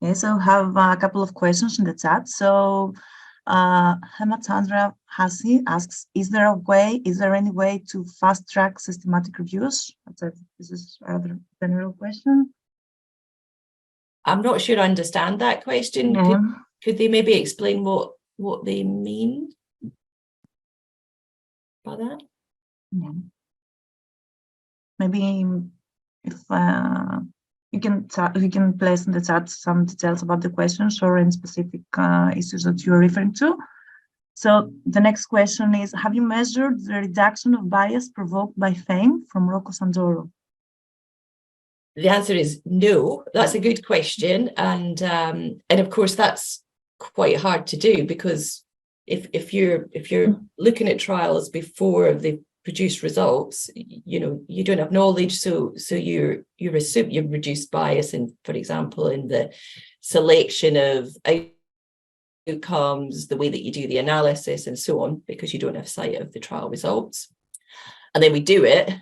Okay, so have a couple of questions in the chat. So Hematandra Hasi asks, is there any way to fast track systematic reviews? This is a rather general question. I'm not sure I understand that question. Yeah. Could they maybe explain what they mean by that? Yeah. Maybe if you can place in the chat some details about the questions or in specific issues that you're referring to. So the next question is, have you measured the reduction of bias provoked by fame from Rocco Sandoro? The answer is no. That's a good question. And of course, that's quite hard to do, because if you're looking at trials before they produce results, you don't have knowledge, so you assume you've reduced bias in, for example, in the selection of outcomes, the way that you do the analysis and so on, because you don't have sight of the trial results. And then we do it.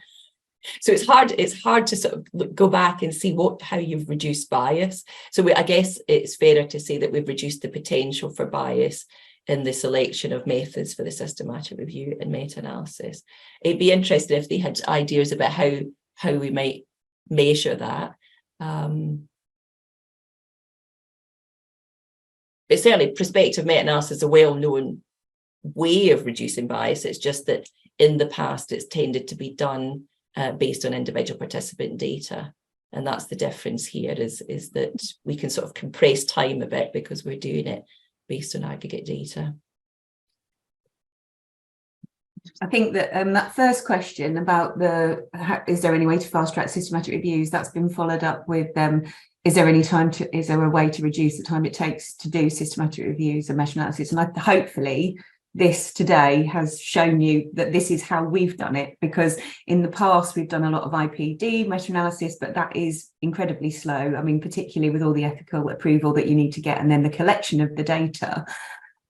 So it's hard to sort of go back and see how you've reduced bias. So I guess it's fairer to say that we've reduced the potential for bias in the selection of methods for the systematic review and meta-analysis. It'd be interesting if they had ideas about how we might measure that. But certainly prospective meta-analysis is a well-known way of reducing bias. It's just that in the past it's tended to be done based on individual participant data. And that's the difference here, is that we can sort of compress time a bit because we're doing it based on aggregate data. I think that that first question about is there any way to fast track systematic reviews, that's been followed up with is there a way to reduce the time it takes to do systematic reviews and meta-analysis? And hopefully this today has shown you that this is how we've done it, because in the past we've done a lot of IPD meta-analysis, but that is incredibly slow. I mean, particularly with all the ethical approval that you need to get, and then the collection of the data.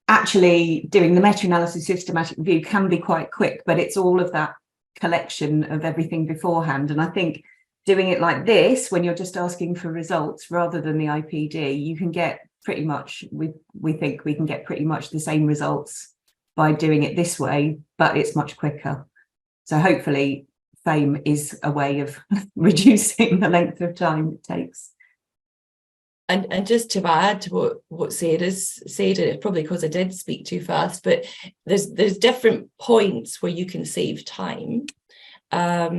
Actually doing the meta-analysis systematic review can be quite quick, but it's all of that collection of everything beforehand. And I think doing it like this, when you're just asking for results rather than the IPD, you can get pretty much, we think we can get pretty much the same results by doing it this way, but it's much quicker. So hopefully FAME is a way of reducing the length of time it takes. And just to add to what Sarah's said, and it's probably because I did speak too fast, but there's different points where you can save time. At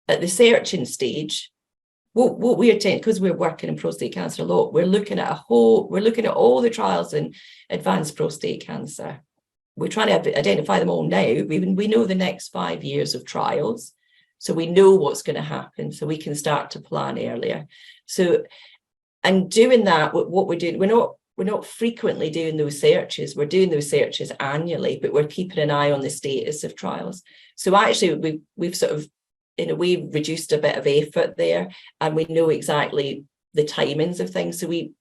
the searching stage, what we're doing, because we're working in prostate cancer a lot, we're looking at all the trials in advanced prostate cancer. We're trying to identify them all now. We know the next 5 years of trials, so we know what's going to happen, so we can start to plan earlier. And doing that, what we're doing, we're not frequently doing those searches. We're doing those searches annually, but we're keeping an eye on the status of trials. So actually, we've sort of, in a way, reduced a bit of effort there, and we know exactly the timings of things. So we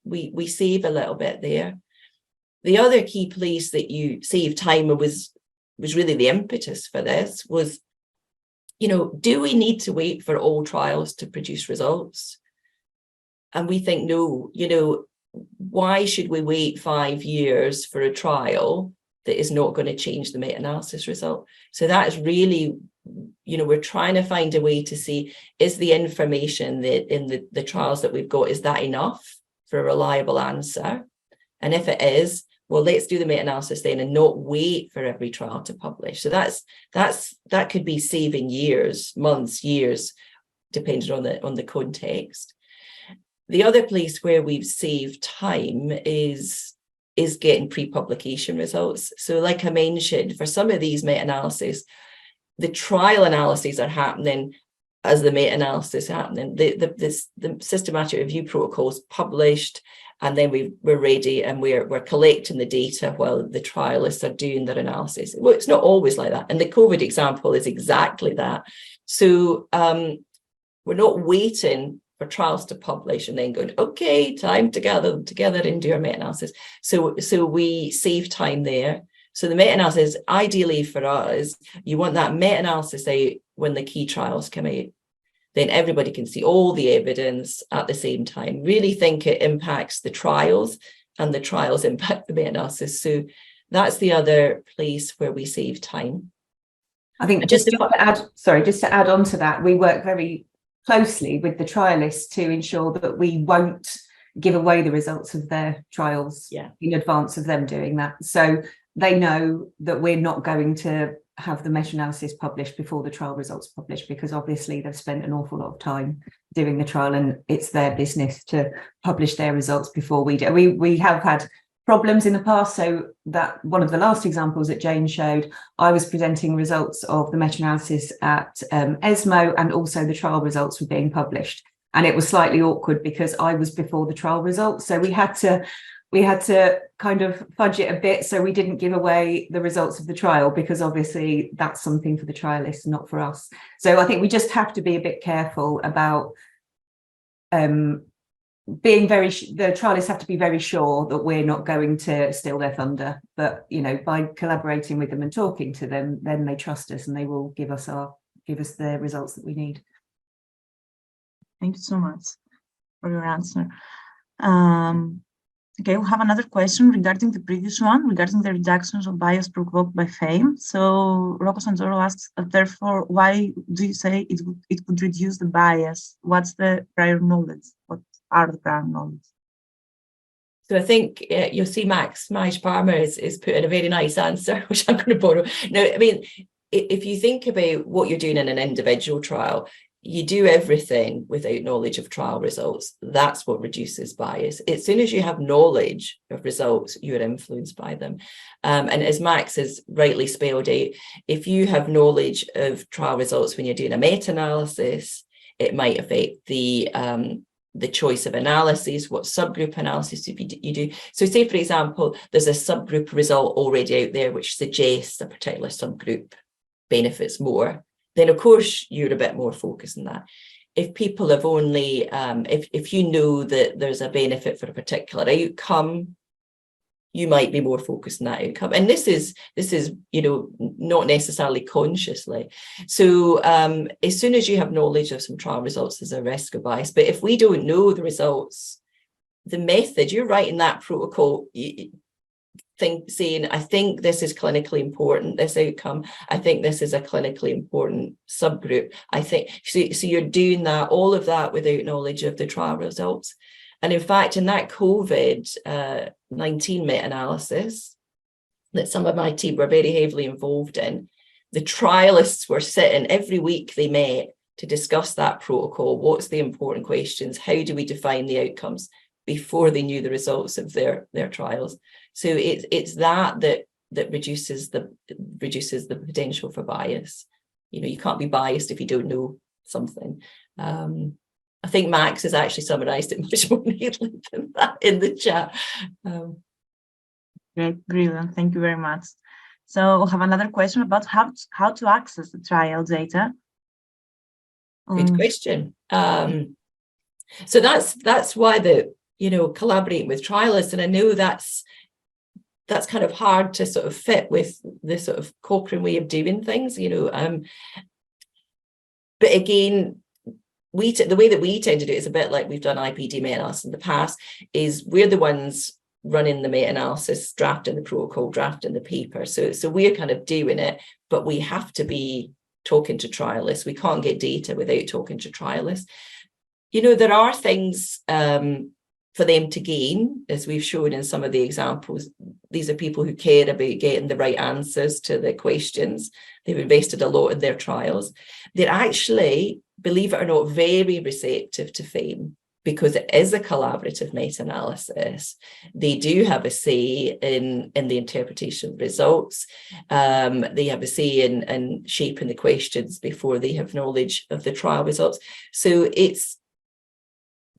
save a little bit there. The other key place that you save time was really the impetus for this was, do we need to wait for all trials to produce results? And we think, no, why should we wait 5 years for a trial that is not going to change the meta-analysis result? So that is really, we're trying to find a way to see, is the information that in the trials that we've got, is that enough for a reliable answer? And if it is, well, let's do the meta-analysis then and not wait for every trial to publish. So that could be saving years, months, years, depending on the context. The other place where we've saved time is getting pre-publication results. So like I mentioned, for some of these meta-analyses, the trial analyses are happening as the meta-analysis happening. The systematic review protocol is published, and then we're ready and we're collecting the data while the trialists are doing their analysis. Well, it's not always like that. And the COVID example is exactly that. So we're not waiting for trials to publish and then going, okay, time to gather them together and do our meta-analysis. So we save time there. So the meta-analysis, ideally for us, you want that meta-analysis out when the key trials come out. then everybody can see all the evidence at the same time. Really think it impacts the trials, and the trials impact the meta-analysis. So that's the other place where we save time. I think just to add on to that, we work very closely with the trialists to ensure that we won't give away the results of their trials in advance of them doing that. So they know that we're not going to have the meta-analysis published before the trial results published, because obviously they've spent an awful lot of time doing the trial, and it's their business to publish their results before we do. We have had problems in the past. So that one of the last examples that Jane showed, I was presenting results of the meta-analysis at ESMO, and also the trial results were being published. And it was slightly awkward because I was before the trial results. So we had to kind of fudge it a bit so we didn't give away the results of the trial, because obviously that's something for the trialists, not for us. So I think we just have to be a bit careful about the trialists have to be very sure that we're not going to steal their thunder. But, you know, by collaborating with them and talking to them, then they trust us and they will give us the results that we need. Thank you so much for your answer. Okay, we have another question regarding the previous one, regarding the reductions of bias provoked by fame. So Rocco Sanjoro asks, therefore, why do you say it would reduce the bias? What's the prior knowledge? What are the prior knowledge? So I think you'll see Max Palmer is put in a very nice answer, which I'm going to borrow. Now, I mean, if you think about what you're doing in an individual trial, you do everything without knowledge of trial results. That's what reduces bias. As soon as you have knowledge of results, you're influenced by them. And as Max has rightly spelled out, if you have knowledge of trial results when you're doing a meta-analysis, it might affect the choice of analyses, what subgroup analysis you do. So say, for example, there's a subgroup result already out there which suggests a particular subgroup benefits more, then of course you're a bit more focused on that. If people have only, if you know that there's a benefit for a particular outcome, you might be more focused on that outcome. And this is, you know, not necessarily consciously. So as soon as you have knowledge of some trial results, there's a risk of bias. But if we don't know the results, the method, you're writing that protocol, saying, I think this is clinically important, this outcome, I think this is a clinically important subgroup. I think, so you're doing that, all of that without knowledge of the trial results. And in fact, in that COVID-19 meta-analysis that some of my team were very heavily involved in, the trialists were sitting every week, they met to discuss that protocol. What's the important questions? How do we define the outcomes? Before they knew the results of their trials. So it's that reduces the potential for bias. You know, you can't be biased if you don't know something. I think Max has actually summarized it much more neatly than that in the chat. Great, brilliant. Thank you very much. So we'll have another question about how to access the trial data. Good question. So that's why collaborating with trialists, and I know that's kind of hard to sort of fit with the sort of Cochrane way of doing things, you know. But again, the way that we tend to do it is a bit like we've done IPD meta-analysis in the past, is we're the ones running the meta-analysis, drafting the protocol, drafting the paper. So we're kind of doing it, but we have to be talking to trialists. We can't get data without talking to trialists. You know, there are things for them to gain, as we've shown in some of the examples. These are people who care about getting the right answers to the questions. They've invested a lot in their trials. They're actually, believe it or not, very receptive to fame, because it is a collaborative meta-analysis. They do have a say in the interpretation of results. They have a say in shaping the questions before they have knowledge of the trial results. So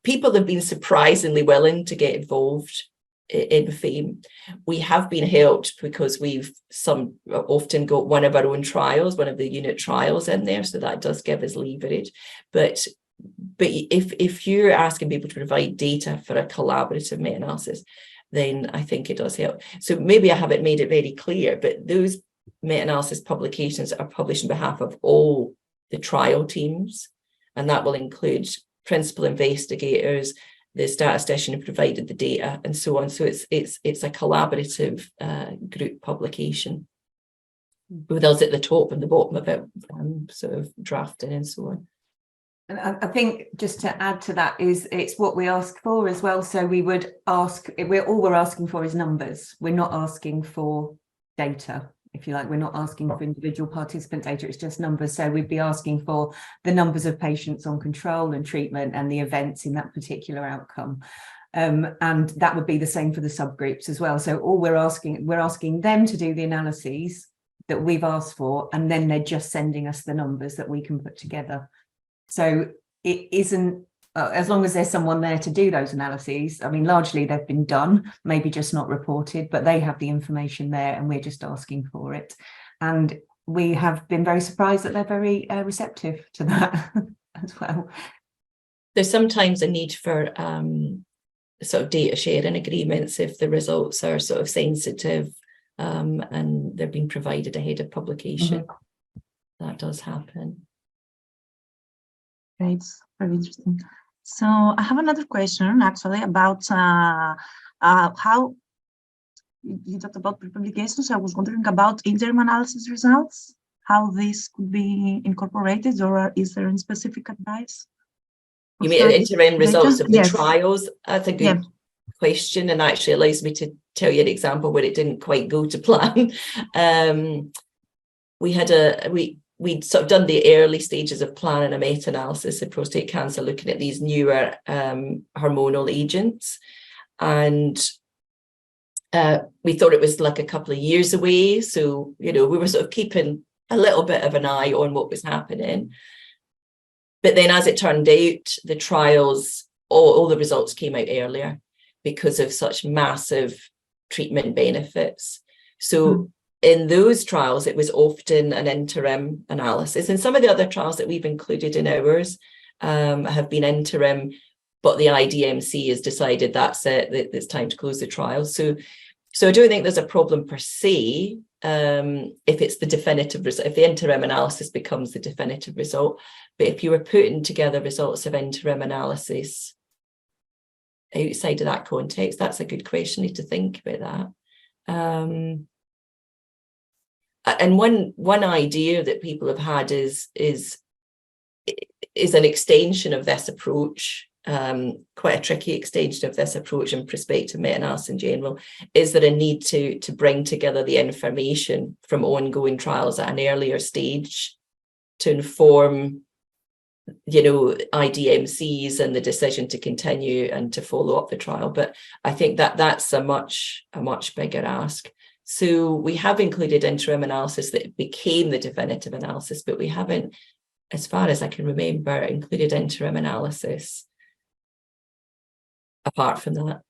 people have been surprisingly willing to get involved in fame. We have been helped because we've often got one of our own trials, one of the unit trials in there, so that does give us leverage. But if you're asking people to provide data for a collaborative meta-analysis, then I think it does help. So maybe I haven't made it very clear, but those meta-analysis publications are published on behalf of all the trial teams. and that will include principal investigators, the statistician who provided the data, and so on. So it's a collaborative group publication with us at the top and the bottom of it, sort of drafting and so on. And I think just to add to that is it's what we ask for as well. So we would ask, all we're asking for is numbers. We're not asking for data, if you like. We're not asking for individual participant data, it's just numbers. So we'd be asking for the numbers of patients on control and treatment and the events in that particular outcome. And that would be the same for the subgroups as well. So all we're asking them to do the analyses that we've asked for, and then they're just sending us the numbers that we can put together. So it isn't, as long as there's someone there to do those analyses, I mean, largely they've been done, maybe just not reported, but they have the information there and we're just asking for it. And we have been very surprised that they're very receptive to that as well. There's sometimes a need for sort of data sharing agreements if the results are sort of sensitive and they're being provided ahead of publication. That does happen. Great, very interesting. So I have another question actually about how you talked about pre-publications. I was wondering about interim analysis results, how this could be incorporated, or is there any specific advice? You mean interim results of the yes. trials? That's a good question, and actually allows me to tell you an example where it didn't quite go to plan. We'd sort of done the early stages of planning a meta-analysis of prostate cancer, looking at these newer hormonal agents. And we thought it was like a couple of years away. So, you know, we were sort of keeping a little bit of an eye on what was happening. But then as it turned out, the trials, all the results came out earlier because of such massive treatment benefits. So in those trials, it was often an interim analysis. And some of the other trials that we've included in ours have been interim, but the IDMC has decided that's it, that it's time to close the trial. So I don't think there's a problem per se if it's the definitive result, if the interim analysis becomes the definitive result. But if you were putting together results of interim analysis outside of that context, that's a good question. Need to think about that. And one idea that people have had is an extension of this approach, quite a tricky extension of this approach in prospective meta-analysis in general. Is there a need to bring together the information from ongoing trials at an earlier stage to inform, you know, IDMCs and the decision to continue and to follow up the trial? But I think that's a much bigger ask. So we have included interim analysis that became the definitive analysis, but we haven't, as far as I can remember, included interim analysis apart from that.